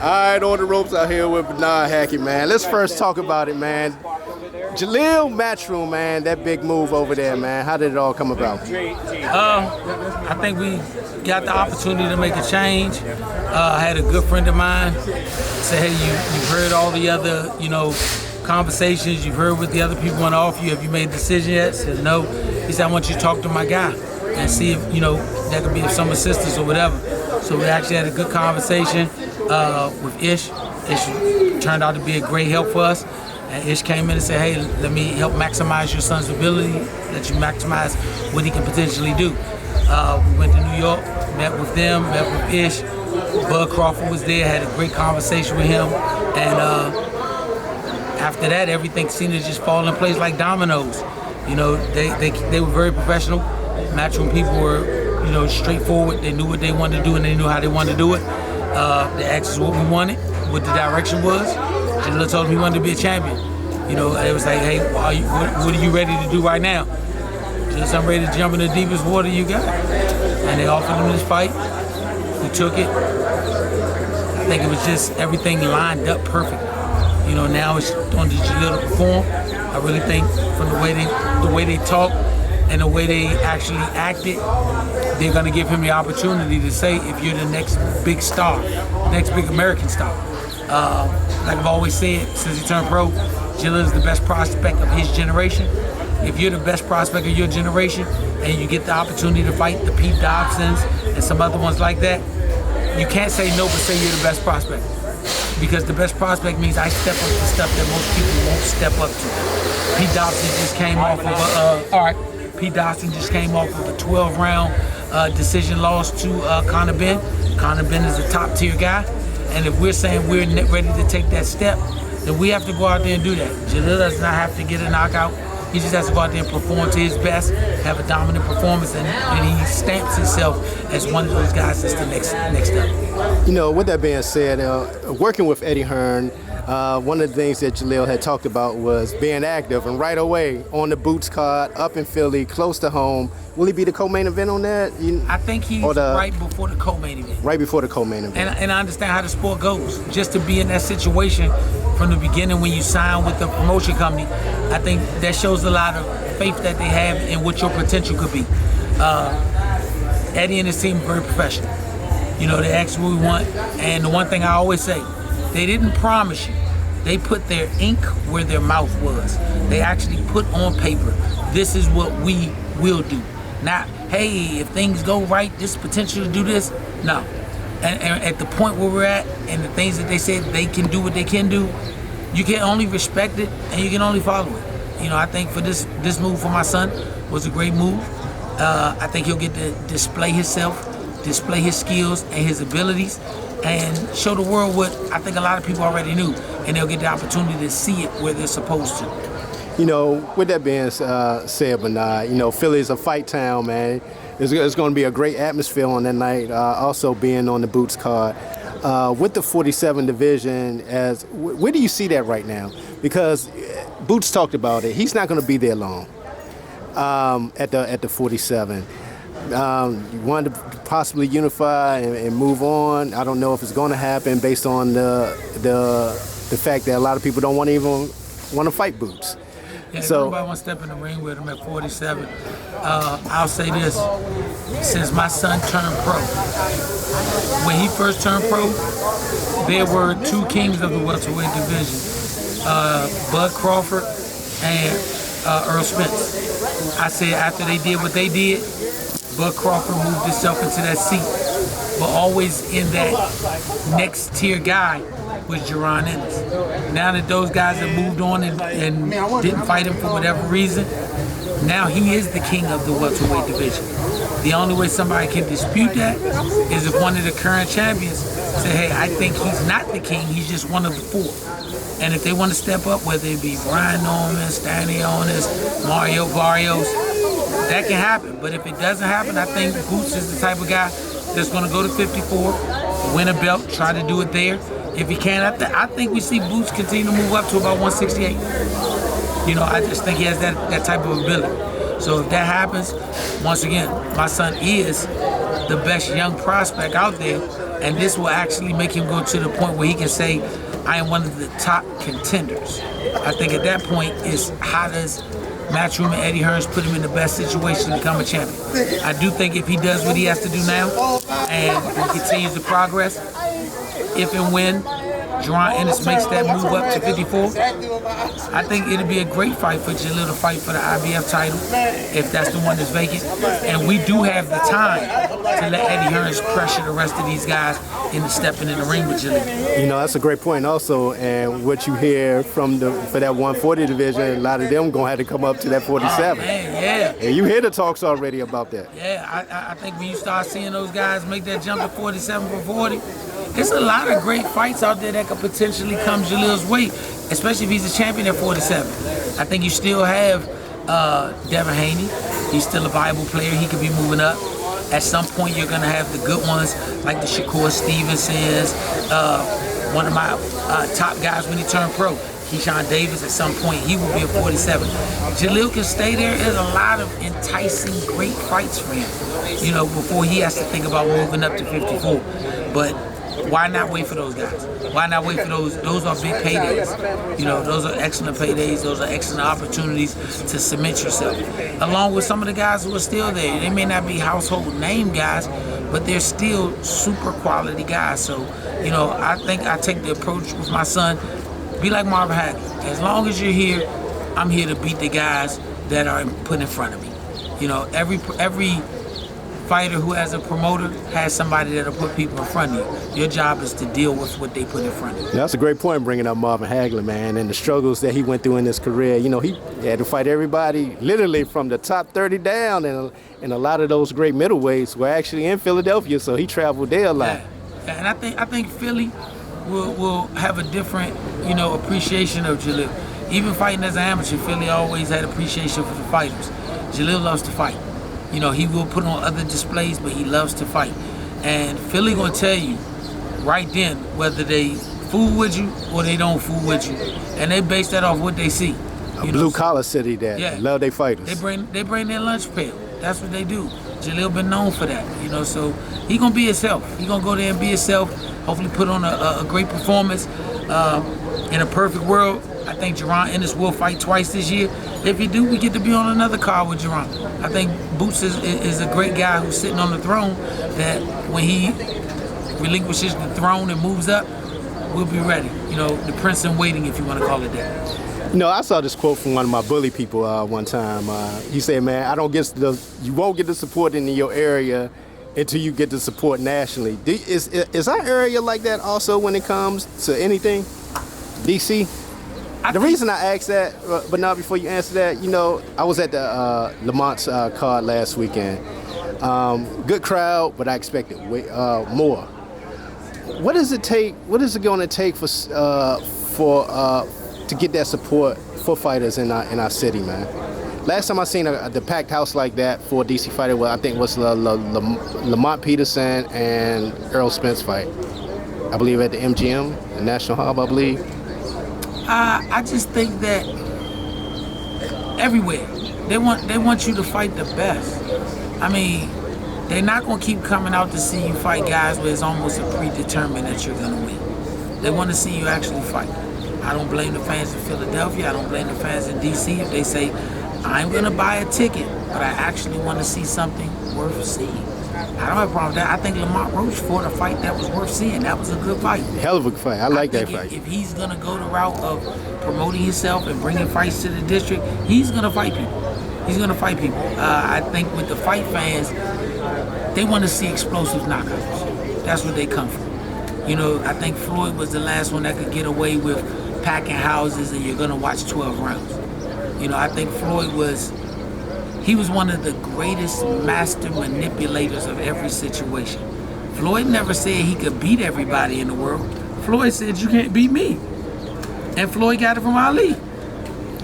right, on the ropes out here with Bernard Hackett, man. Let's first talk about it, man. Jaleel Matchroom, man, that big move over there, man. How did it all come about? I think we got the opportunity to make a change. I had a good friend of mine say, hey, you've heard all the other, conversations. You've heard what the other people want to offer you. Have you made a decision yet? I said, no. He said, I want you to talk to my guy and see if, that could be of some assistance or whatever. So we actually had a good conversation with Ish. Ish turned out to be a great help for us. And Ish came in and said, hey, let me help maximize your son's ability, let you maximize what he can potentially do. We went to New York, met with them, met with Ish. Bud Crawford was there, had a great conversation with him. And after that, everything seemed to just fall in place like dominoes. They were very professional. Matchroom people were, straightforward. They knew what they wanted to do and they knew how they wanted to do it. They asked us what we wanted, what the direction was. Jaleel told him he wanted to be a champion. It was like, hey, what are you ready to do right now? Just I'm ready to jump in the deepest water you got. And they offered him this fight. He took it. I think it was just everything lined up perfect. Now it's on the Jaleel to perform. I really think from the way they talk and the way they actually acted, they're going to give him the opportunity to say, if you're the next big star, next big American star. Like I've always said, since he turned pro, Jaleel is the best prospect of his generation. If you're the best prospect of your generation and you get the opportunity to fight the Pete Dobsons and some other ones like that, you can't say no but say you're the best prospect. Because the best prospect means I step up to stuff that most people won't step up to. Pete Dobson just came off of Pete Dobson just came off of a 12-round decision loss to Conor Benn. Conor Benn is a top-tier guy. And if we're saying we're ready to take that step, then we have to go out there and do that. Jaleel does not have to get a knockout. He just has to go out there and perform to his best, have a dominant performance, and he stamps himself as one of those guys that's the next up. With that being said, working with Eddie Hearn, one of the things that Jaleel had talked about was being active, and right away on the Boots card, up in Philly, close to home. Will he be the co-main event on that? I think he's right before the co-main event. Right before the co-main event. And I understand how the sport goes. Just to be in that situation from the beginning when you sign with the promotion company, I think that shows a lot of faith that they have in what your potential could be. Eddie and his team are very professional. They ask what we want, and the one thing I always say, they didn't promise you. They put their ink where their mouth was. They actually put on paper, this is what we will do. Not, hey, if things go right, this potential to do this. No. And at the point where we're at and the things that they said they can do what they can do, you can only respect it and you can only follow it. I think for this move for my son was a great move. I think he'll get to display himself, display his skills and his abilities, and show the world what I think a lot of people already knew, and they'll get the opportunity to see it where they're supposed to. With that being said, Bernard, Philly is a fight town, man. It's going to be a great atmosphere on that night, also being on the Boots card. With the 47 division, where do you see that right now? Because Boots talked about it. He's not going to be there long at the 47. You wanted to possibly unify and move on. I don't know if it's going to happen based on the fact that a lot of people don't want to fight Boots. Yeah, so nobody wants to step in the ring with him at 47. I'll say this: since my son turned pro, when he first turned pro, there were two kings of the welterweight division, Bud Crawford and Earl Spence. I said after they did what they did, Bud Crawford moved himself into that seat, but always in that next tier guy was Jerron Ennis. Now that those guys have moved on and didn't fight him for whatever reason, now he is the king of the welterweight division. The only way somebody can dispute that is if one of the current champions say, hey, I think he's not the king, he's just one of the four. And if they want to step up, whether it be Brian Norman, Stanley Onis, Mario Barrios, that can happen. But if it doesn't happen, I think Boots is the type of guy that's going to go to 54, win a belt, try to do it there. If he can't, I think we see Boots continue to move up to about 168. I just think he has that type of ability. So if that happens, once again, my son is the best young prospect out there. And this will actually make him go to the point where he can say, I am one of the top contenders. I think at that point is how does Matchroom and Eddie Hearns put him in the best situation to become a champion. I do think if he does what he has to do now and he continues to progress, if and when Jaron Ennis makes that move up to 54, I think it'll be a great fight for Jalil to fight for the IBF title, if that's the one that's vacant. And we do have the time to let Eddie Hearns pressure the rest of these guys into stepping in the ring with Jalil. You know, that's a great point also, and what you hear from for that 140 division, a lot of them going to have to come up to that 47. Oh, man, yeah. And you hear the talks already about that. Yeah, I think when you start seeing those guys make that jump to 47 for 40, there's a lot of great fights out there that could potentially come Jalil's way, especially if he's a champion at 47. I think you still have Devin Haney. He's still a viable player. He could be moving up. At some point, you're going to have the good ones like the Shakur Stevensons, one of my top guys when he turned pro, Keyshawn Davis. At some point, he will be at 47. Jalil can stay there. There's a lot of enticing, great fights for him, you know, before he has to think about moving up to 54. But why not wait for those guys? Why not wait for those? Those are big paydays. You know, those are excellent paydays. Those are excellent opportunities to cement yourself. Along with some of the guys who are still there. They may not be household name guys, but they're still super quality guys. So, you know, I think I take the approach with my son, be like Marvin Hackett. As long as you're here, I'm here to beat the guys that are put in front of me. You know, every fighter who has a promoter has somebody that'll put people in front of you. Your job is to deal with what they put in front of you. That's a great point, bringing up Marvin Hagler, man, and the struggles that he went through in his career. You know, he had to fight everybody literally from the top 30 down, and a lot of those great middleweights were actually in Philadelphia, so he traveled there a lot. Yeah. And I think Philly will have a different, you know, appreciation of Jalil. Even fighting as an amateur, Philly always had appreciation for the fighters. Jalil loves to fight. You know, he will put on other displays, but he loves to fight. And Philly gonna tell you right then whether they fool with you or they don't fool with you. And they base that off what they see. A blue-collar city that love their fighters. They bring their lunch pail. That's what they do. Jalil been known for that, you know, so he gonna be himself. He gonna go there and be himself, hopefully put on a great performance. In a perfect world, I think Jaron Ennis will fight twice this year. If he do, we get to be on another card with Jaron. I think Boots is a great guy who's sitting on the throne that when he relinquishes the throne and moves up, we'll be ready. You know, the prince in waiting, if you want to call it that. You know, I saw this quote from one of my bully people one time. He said, man, you won't get the support in your area until you get the support nationally. Is our area like that also when it comes to anything? DC? The reason I asked that, but now before you answer that, you know, I was at the Lamont's card last weekend. Good crowd, but I expected more. What does it take? What is it going to take for to get that support for fighters in our city, man? Last time I seen the packed house like that for a DC fighter, I think was Lamont Peterson and Errol Spence fight. I believe at the MGM, the National Hub, I believe. I just think that everywhere they want you to fight the best. I mean, they're not gonna keep coming out to see you fight guys where it's almost a predetermined that you're gonna win. They want to see you actually fight. I don't blame the fans in Philadelphia. I don't blame the fans in DC if they say, I'm gonna buy a ticket, but I actually want to see something worth seeing. I don't have a problem with that. I think Lamont Roach fought a fight that was worth seeing. That was a good fight. Hell of a fight. I like that fight. If he's going to go the route of promoting himself and bringing fights to the district, he's going to fight people. He's going to fight people. I think with the fight fans, they want to see explosive knockouts. That's what they come for. You know, I think Floyd was the last one that could get away with packing houses and you're going to watch 12 rounds. You know, I think Floyd was one of the greatest master manipulators of every situation. Floyd never said he could beat everybody in the world. Floyd said, you can't beat me. And Floyd got it from Ali.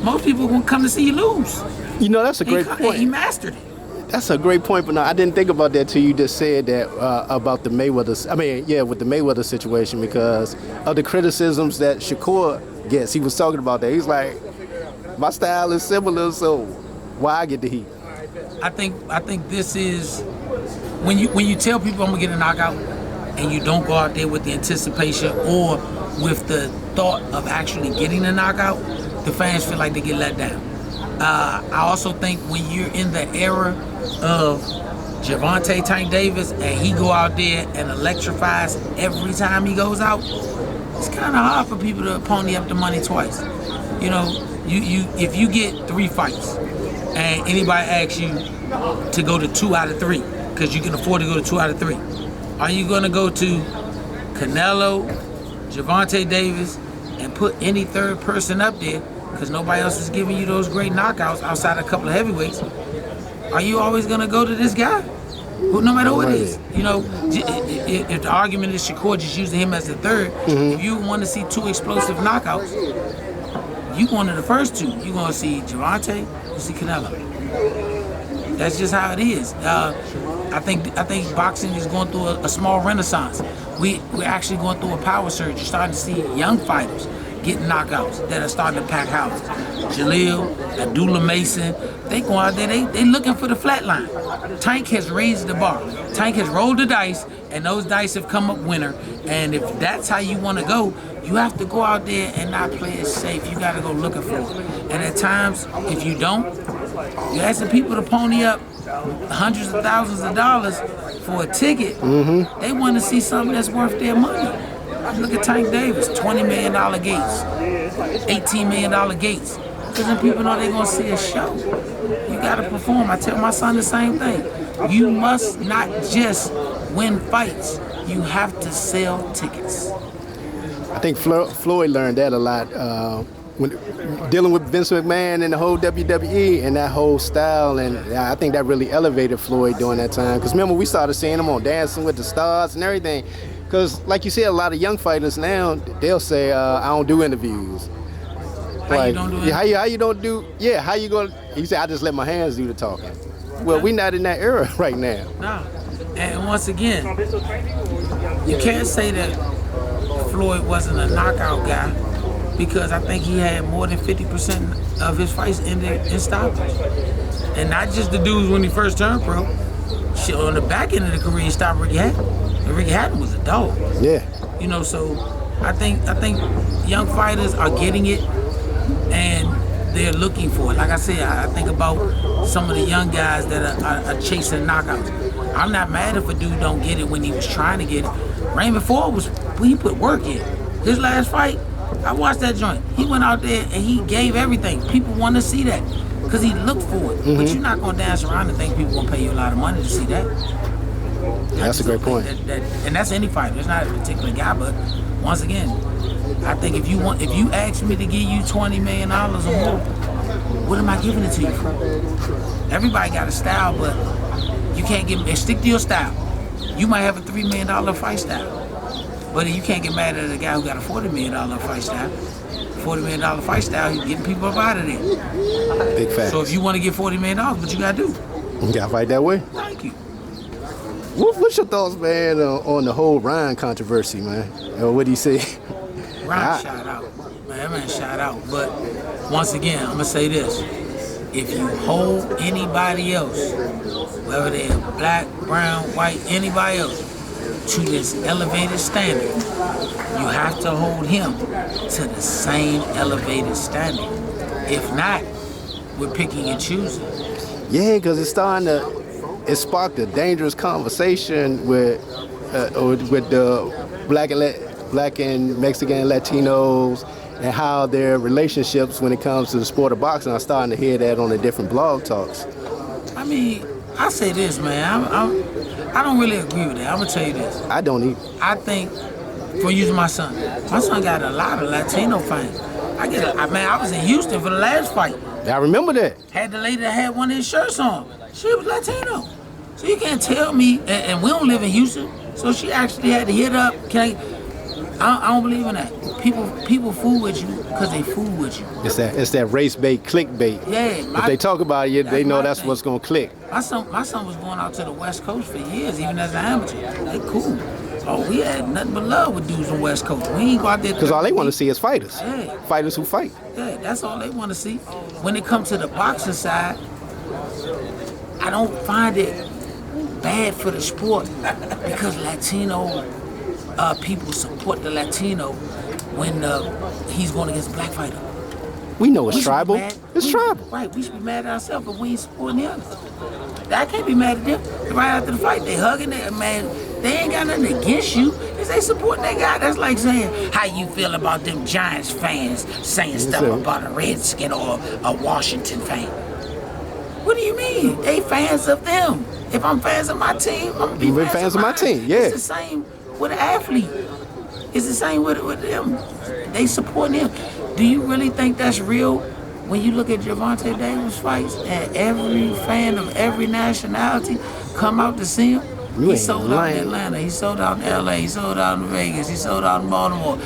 Most people won't come to see you lose. You know, that's a great point. He mastered it. That's a great point, but no, I didn't think about that till you just said that about the Mayweather. With the Mayweather situation, because of the criticisms that Shakur gets. He was talking about that. He's like, my style is similar, so why I get the heat? I think this is when you tell people I'm gonna get a knockout, and you don't go out there with the anticipation or with the thought of actually getting a knockout, the fans feel like they get let down. I also think when you're in the era of Gervonta Tank Davis and he go out there and electrifies every time he goes out, it's kind of hard for people to pony up the money twice. You know, you if you get 3 fights and anybody asks you to go to 2 out of 3 because you can afford to go to 2 out of 3, are you going to go to Canelo, Gervonta Davis, and put any third person up there because nobody else is giving you those great knockouts outside a couple of heavyweights? Are you always going to go to this guy? Well, no matter who it is. You know, if the argument is Shakur just using him as the third, if you want to see 2 explosive knockouts, you going to the first 2. You're going to see Gervonta, you see Canelo. That's just how it is. I think boxing is going through a small renaissance. We're actually going through a power surge. You're starting to see young fighters getting knockouts that are starting to pack houses. Jaleel, Abdullah Mason, they go out there, they looking for the flat line. Tank has raised the bar. Tank has rolled the dice, and those dice have come up winner. And if that's how you want to go, you have to go out there and not play it safe. You got to go looking for it. And at times, if you don't, you're asking people to pony up hundreds of thousands of dollars for a ticket. They want to see something that's worth their money. Look at Tank Davis, $20 million gates, $18 million gates. Because then people know they're going to see a show. You got to perform. I tell my son the same thing. You must not just win fights. You have to sell tickets. I think Floyd learned that a lot when dealing with Vince McMahon and the whole WWE and that whole style. And I think that really elevated Floyd during that time. Because remember, we started seeing him on Dancing with the Stars and everything. Because, like you said, a lot of young fighters now, they'll say, I don't do interviews. How you don't do interviews? How you don't do, how you going to, he said, I just let my hands do the talking. Well, we not in that era right now. No. And once again, you can't say that Floyd wasn't a knockout guy because I think he had more than 50% of his fights ended in stoppage. And not just the dudes when he first turned pro. Shit, on the back end of the career, he stopped Ricky Hatton. And Ricky Hatton was a dog. Yeah. You know, so I think young fighters are getting it and they're looking for it. Like I said, I think about some of the young guys that are chasing knockouts. I'm not mad if a dude don't get it when he was trying to get it. Raymond Ford he put work in. His last fight, I watched that joint. He went out there and he gave everything. People want to see that because he looked for it. But you're not going to dance around and think people going to pay you a lot of money to see that. That's a great point. And that's any fighter. It's not a particular guy, but once again, I think if you ask me to give you $20 million or more, what am I giving it to you for? Everybody got a style, but you can't stick to your style. You might have a $3 million fight style, but you can't get mad at a guy who got a $40 million fight style. $40 million fight style, you're getting people up out of there. Big fact. So if you want to get $40 million, what you got to do? You got to fight that way. Thank you. What's your thoughts, man, on the whole Ryan controversy, man? What do you say? Ryan shot out. Man, that man shot out. But once again, I'm going to say this. If you hold anybody else, whether they're black, brown, white, anybody else, to this elevated standard, you have to hold him to the same elevated standard. If not, we're picking and choosing. Yeah, because it sparked a dangerous conversation with the black and Mexican Latinos and how their relationships when it comes to the sport of boxing. I'm starting to hear that on the different blog talks. I mean, I say this, man. I don't really agree with that. I'm gonna tell you this. I don't either. I think, for using my son got a lot of Latino fans. I was in Houston for the last fight. I remember that. Had the lady that had one of his shirts on. She was Latino. So you can't tell me, and we don't live in Houston, so she actually had to hit up. I don't believe in that. People fool with you because they fool with you. It's that race bait, click bait. Yeah. If they talk about you, they know that's what's gonna click. My son was going out to the West Coast for years, even as an amateur. They cool. Oh, we had nothing but love with dudes on the West Coast. We ain't go out there. Because all they want to see is fighters. Yeah. Fighters who fight. Yeah, that's all they want to see. When it comes to the boxing side, I don't find it bad for the sport because Latino people support the Latino when he's going against a black fighter. We know it's tribal. It's tribal. Right, we should be mad at ourselves, but we ain't supporting the others. I can't be mad at them. Right after the fight, they hugging it, man. They ain't got nothing against you. Is they supporting their guy? That's like saying, how you feel about them Giants fans saying stuff about a Redskin or a Washington fan? What do you mean? They fans of them. If I'm fans of my team, I'm gonna be fans of my team. Yeah. It's the same with an athlete. It's the same with them. They support him. Do you really think that's real? When you look at Gervonta Davis fights and every fan of every nationality come out to see him, he sold out in Atlanta, he sold out in LA, he sold out in Vegas, he sold out in Baltimore.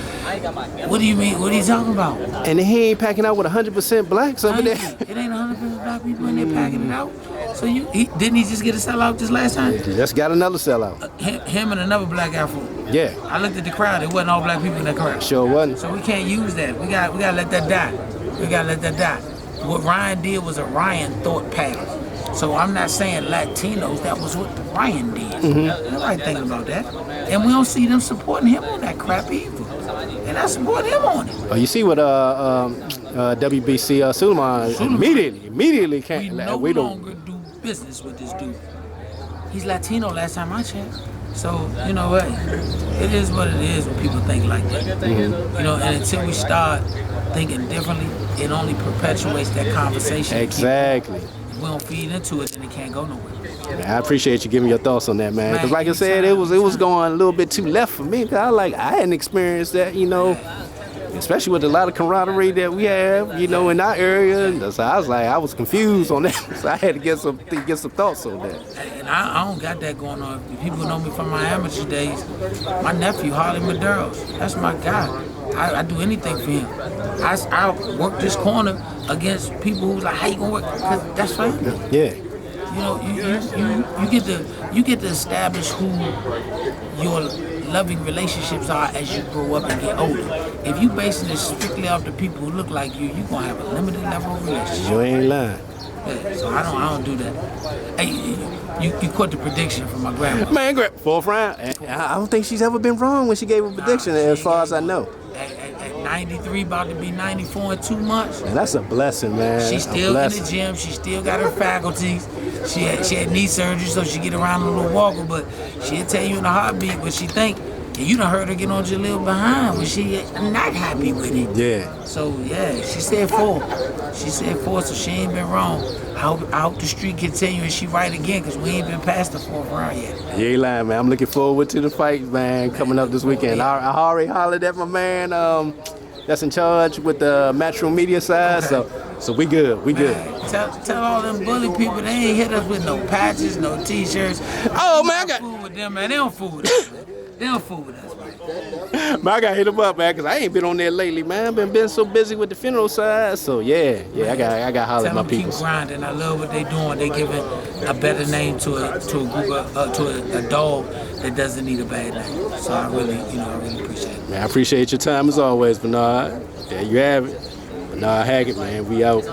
What do you mean? What are you talking about? And he ain't packing out with 100% blacks over there. It ain't 100% black people in there packing it out. So didn't he just get a sellout this last time? He just got another sellout. Him and another black athlete. Yeah. I looked at the crowd. It wasn't all black people in that crowd. Sure wasn't. So we can't use that. We got to let that die. We got to let that die. What Ryan did was a Ryan thought pattern. So I'm not saying Latinos. That was what Ryan did. Nobody thinking about that. And we don't see them supporting him on that crap either. And I support him on it. Oh, you see what WBC Suleiman immediately came. We no longer do business with this dude. He's Latino last time I checked. So, you know what? It is what it is when people think like that. You know, and until we start thinking differently, it only perpetuates that conversation. Exactly. If we don't feed into it, then it can't go nowhere. Man, I appreciate you giving your thoughts on that, man. Because like I said, it was going a little bit too left for me. Cause I hadn't experienced that, you know, especially with a lot of camaraderie that we have, you know, in our area. So I was confused on that. So I had to get some thoughts on that. And I don't got that going on. People know me from my amateur days. My nephew, Harley Maderos, that's my guy. I do anything for him. I work this corner against people who's like, how you gonna work? Because that's fine. Yeah. You know, you get to establish who your loving relationships are as you grow up and get older. If you basing it strictly off the people who look like you're gonna have a limited level of relationship. You ain't lying. Yeah, so I don't do that. Hey, you caught the prediction from my grandma. Man, fourth round. I don't think she's ever been wrong when she gave a prediction, as far as I know. At 93, about to be 94 in 2 months. Man, that's a blessing, man. She's still in the gym. She still got her faculties. She had knee surgery, so she get around a little walker, but she'll tell you in a heartbeat what she think. And you done heard her get on Jaleel behind when she not happy with it. Yeah. So, yeah, she said 4. She said 4, so she ain't been wrong. I hope the streak continue and she right again, because we ain't been past the 4th round yet. You ain't lying, man. I'm looking forward to the fight, man, coming up this weekend. I already hollered at my man that's in charge with the Matchroom media side, so we good. We good. Tell all them bully people they ain't hit us with no patches, no T-shirts. Oh, man, I got fool with them, man. They don't fool with us, man. They don't fool with us, man. Man, I gotta hit them up, man, because I ain't been on there lately, man. I've been so busy with the funeral side, so yeah, I got to holler at my people. Keep grinding. I love what they doing. They giving a better name to a dog that doesn't need a bad name. So I really appreciate it. Man, I appreciate your time as always, Bernard. There you have it. Bernard Hackett, man. We out.